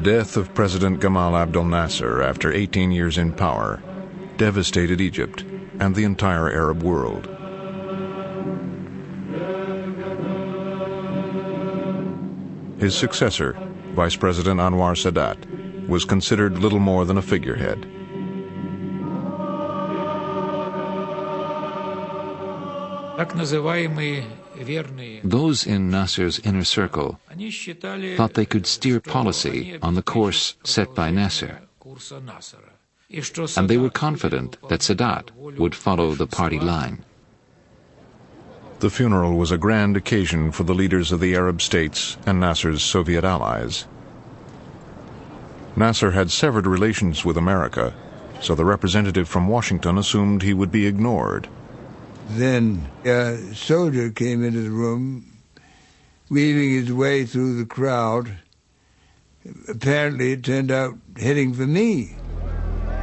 death of President Gamal Abdel Nasser after 18 years in power devastated Egypt and the entire Arab world. His successor, Vice President Anwar Sadat, was considered little more than a figurehead. Those in Nasser's inner circle thought they could steer policy on the course set by Nasser, and they were confident that Sadat would follow the party line. The funeral was a grand occasion for the leaders of the Arab states and Nasser's Soviet allies. Nasser had severed relations with America, so the representative from Washington assumed he would be ignored. Then a soldier came into the room, weaving his way through the crowd. Apparently, it turned out heading for me.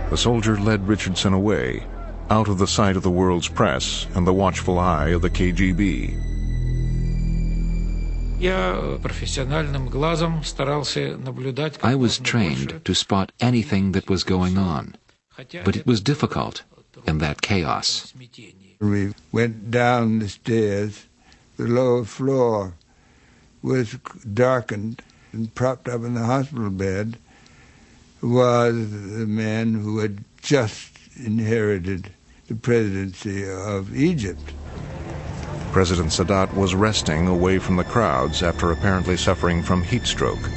The soldier led Richardson away, out of the sight of the world's press and the watchful eye of the KGB. I was trained to spot anything that was going on, but it was difficult in that chaos. We went down the stairs. The lower floor was darkened, and propped up in the hospital bed was the man who had just inherited the presidency of Egypt. President Sadat was resting away from the crowds after apparently suffering from heat stroke.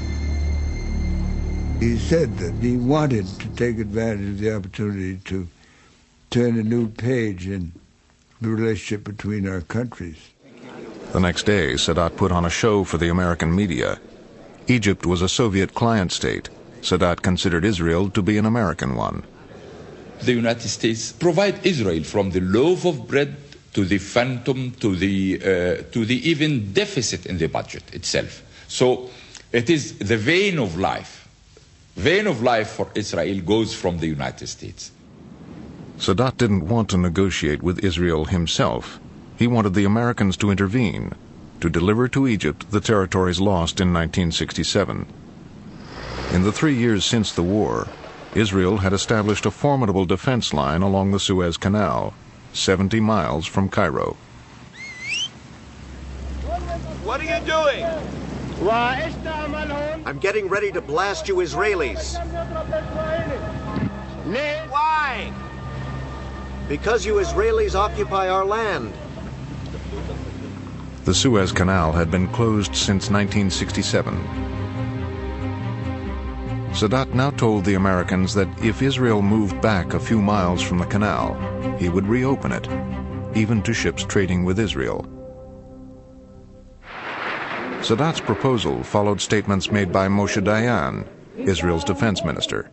He said that he wanted to take advantage of the opportunity to turn a new page in the relationship between our countries. The next day, Sadat put on a show for the American media. Egypt was a Soviet client state. Sadat considered Israel to be an American one. The United States provide Israel from the loaf of bread to the phantom to the even deficit in the budget itself. So it is the vein of life. Vein of life for Israel goes from the United States. Sadat didn't want to negotiate with Israel himself. He wanted the Americans to intervene, to deliver to Egypt the territories lost in 1967. In the 3 years since the war, Israel had established a formidable defense line along the Suez Canal, 70 miles from Cairo. What are you doing? I'm getting ready to blast you Israelis. Why? Because you Israelis occupy our land. The Suez Canal had been closed since 1967. Sadat now told the Americans that if Israel moved back a few miles from the canal, he would reopen it, even to ships trading with Israel. Sadat's proposal followed statements made by Moshe Dayan, Israel's defense minister.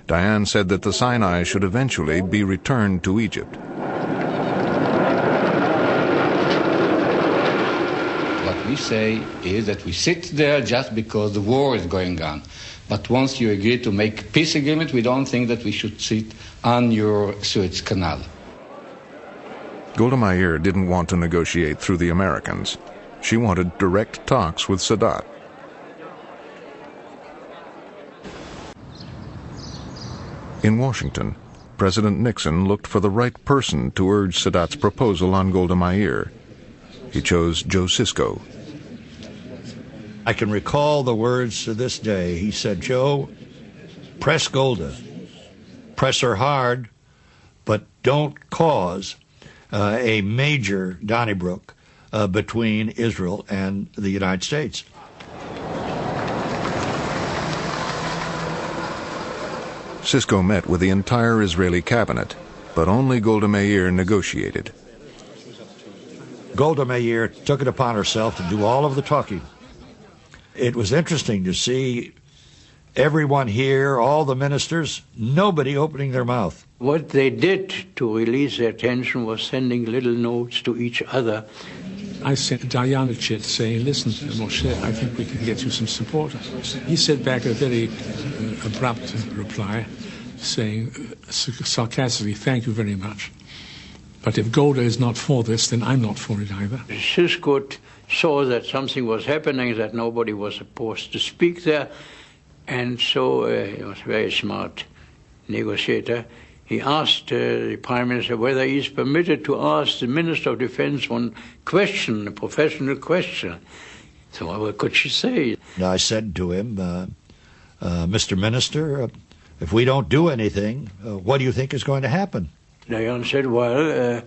Dayan said that the Sinai should eventually be returned to Egypt. What we say is that we sit there just because the war is going on. But once you agree to make peace agreement, we don't think that we should sit on your Suez Canal. Golda Meir didn't want to negotiate through the Americans. She wanted direct talks with Sadat. In Washington, President Nixon looked for the right person to urge Sadat's proposal on Golda Meir. He chose Joe Sisko. I can recall the words to this day. He said, "Joe, press Golda. Press her hard, but don't cause a major Donnybrook between Israel and the United States." Sisko met with the entire Israeli cabinet, but only Golda Meir negotiated. Golda Meir took it upon herself to do all of the talking. It was interesting to see everyone here, all the ministers, nobody opening their mouth. What they did to release their tension was sending little notes to each other. I sent Dayan a chit saying, "Listen, Moshe, I think we can get you some support." He sent back a very abrupt reply saying sarcastically, "Thank you very much. But if Golda is not for this, then I'm not for it either." Sisko saw that something was happening, that nobody was supposed to speak there, And so he was a very smart negotiator. He asked the Prime Minister whether he is permitted to ask the Minister of Defense one question, a professional question. So what could she say? I said to him, Mr. Minister, if we don't do anything, what do you think is going to happen? Dayan said, well,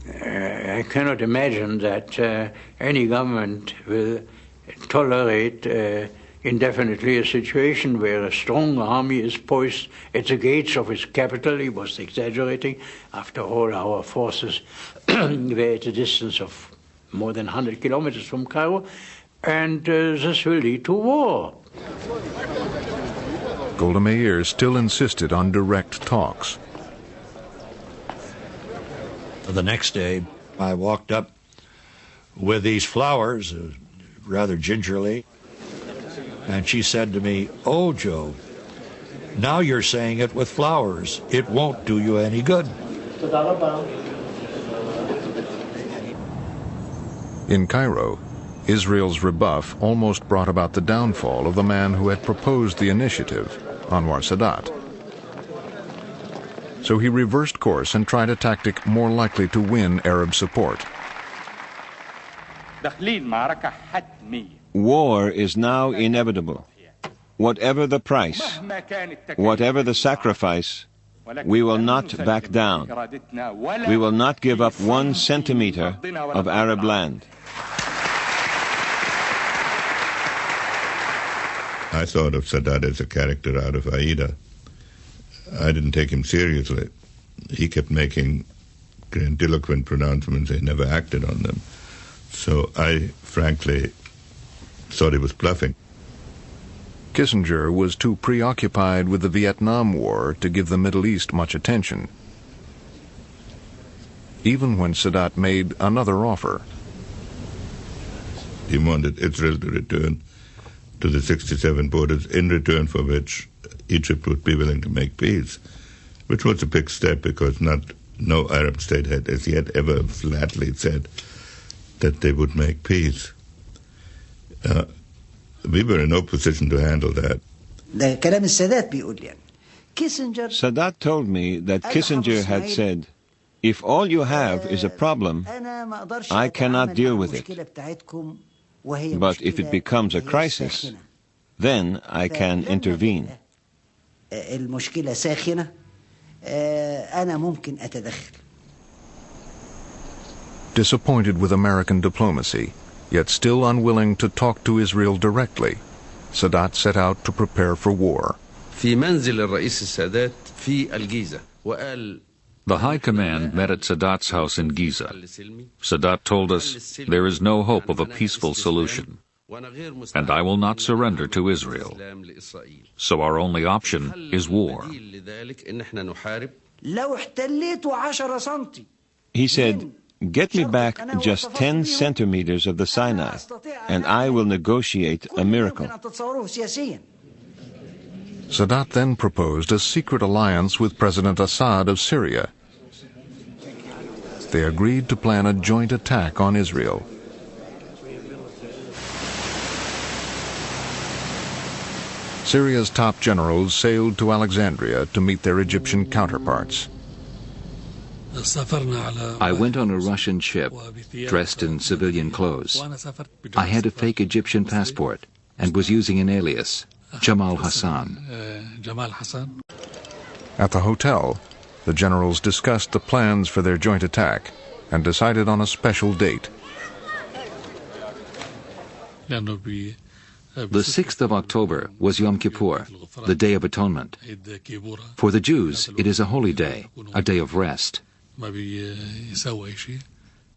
I cannot imagine that any government will tolerate indefinitely a situation where a strong army is poised at the gates of its capital. He was exaggerating. After all, our forces were at a distance of more than 100 kilometers from Cairo, and this will lead to war. Golda Meir still insisted on direct talks. The next day, I walked up with these flowers, rather gingerly, and she said to me, "Oh, Joe, now you're saying it with flowers. It won't do you any good." In Cairo, Israel's rebuff almost brought about the downfall of the man who had proposed the initiative, Anwar Sadat. So he reversed course and tried a tactic more likely to win Arab support. War is now inevitable. Whatever the price, whatever the sacrifice, we will not back down. We will not give up 1 centimeter of Arab land. I thought of Sadat as a character out of Aida. I didn't take him seriously. He kept making grandiloquent pronouncements. He never acted on them. So I, frankly, thought he was bluffing. Kissinger was too preoccupied with the Vietnam War to give the Middle East much attention, even when Sadat made another offer. He wanted Israel to return to the 67 borders, in return for which Egypt would be willing to make peace, which was a big step because no Arab state had as yet ever flatly said that they would make peace. We were in no position to handle that. Sadat told me that Kissinger had said, "If all you have is a problem, I cannot deal with it. But if it becomes a crisis, then I can intervene." Disappointed with American diplomacy, yet still unwilling to talk to Israel directly, Sadat set out to prepare for war. The High Command met at Sadat's house in Giza. Sadat told us, "There is no hope of a peaceful solution, and I will not surrender to Israel. So our only option is war." He said, "Get me back just 10 centimeters of the Sinai, and I will negotiate a miracle." Sadat then proposed a secret alliance with President Assad of Syria. They agreed to plan a joint attack on Israel. Syria's top generals sailed to Alexandria to meet their Egyptian counterparts. I went on a Russian ship, dressed in civilian clothes. I had a fake Egyptian passport and was using an alias, Jamal Hassan. At the hotel, the generals discussed the plans for their joint attack and decided on a special date. The 6th of October was Yom Kippur, the Day of Atonement. For the Jews, it is a holy day, a day of rest.